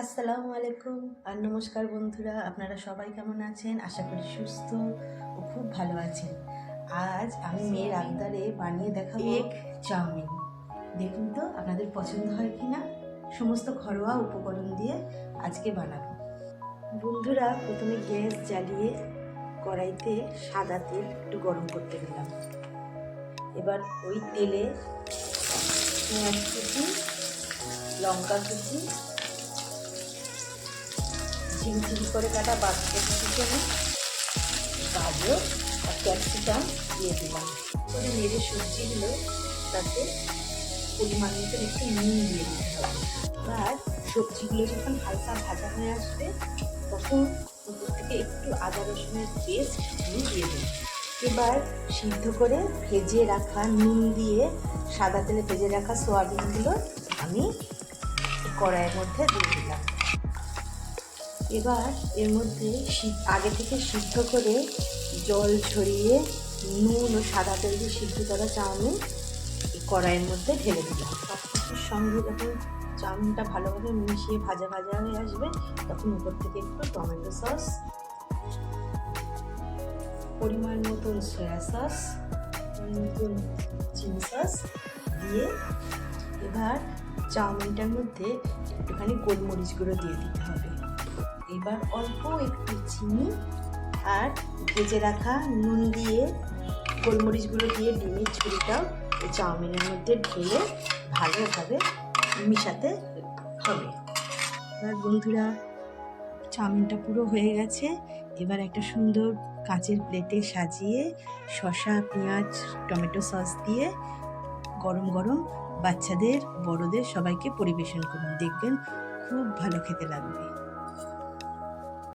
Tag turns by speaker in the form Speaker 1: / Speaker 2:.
Speaker 1: আসসালামু আলাইকুম আর নমস্কার বন্ধুরা, আপনারা সবাই কেমন আছেন? আশা করি সুস্থ ও খুব ভালো আছেন। আজ আমি মেয়ের আবদারে বানিয়ে দেখাবো এগ চাউমিন। দেখুন তো আপনাদের পছন্দ হয় কি না। সমস্ত ঘরোয়া উপকরণ দিয়ে আজকে বানাবো। বন্ধুরা, প্রথমে গ্যাস জ্বালিয়ে কড়াইতে সাদা তেল একটু গরম করতে দিলাম। এবার ওই তেলে পেঁয়াজ কুচি, লঙ্কা কুচি, ঝিমঝিম করে কাটা বাঁধাকপি কুচি, গাজর আর ক্যাপসিকাম দিয়ে দিলাম। করে নেড়ে সবজিগুলো তাতে পরিমাণ মতো একটু নুন দিয়ে দিতে হবে। এবার সবজিগুলো যখন হালকা ভাজা হয়ে আসবে তখন উপর থেকে একটু আদা রসুনের পেস্ট দিয়ে দেবো। এবার সিদ্ধ করে ভেজে রাখা নুন দিয়ে সাদা তেলে ভেজে রাখা সোয়াবিনগুলো আমি কড়াইয়ের মধ্যে দিয়ে দিলাম। এবার এর মধ্যে আগে থেকে সিদ্ধ করে জল ছড়িয়ে নুন ও সাদা তেল দিয়ে সিদ্ধ করা চাউমিন কড়াইয়ের মধ্যে ঢেলে দিলাম। সব কিছুর সঙ্গে যখন চাউমিনটা ভালোভাবে মিশিয়ে ভাজা ভাজা হয়ে আসবে তখন উপর থেকে একটু টমেটো সস, পরিমাণ মতন সয়া সস, পরিমাণ মতন চিলি সস দিয়ে এবার চাউমিনটার মধ্যে একটুখানি গোলমরিচ গুঁড়ো দিয়ে দিতে হবে। এবার অল্প একটু চিনি আর ভেজে রাখা নুন দিয়ে গোলমরিচ গুঁড়ো দিয়ে ডিমের ছুরিটাও এই চাউমিনের মধ্যে ঢেলে ভালোভাবে মিশাতে হবে। এবার বন্ধুরা, চাউমিনটা পুরো হয়ে গেছে। এবার একটা সুন্দর কাঁচের প্লেটে সাজিয়ে শসা, পেঁয়াজ, টমেটো সস দিয়ে গরম গরম বাচ্চাদের, বড়দের সবাইকে পরিবেশন করুন। দেখবেন খুব ভালো খেতে লাগবে।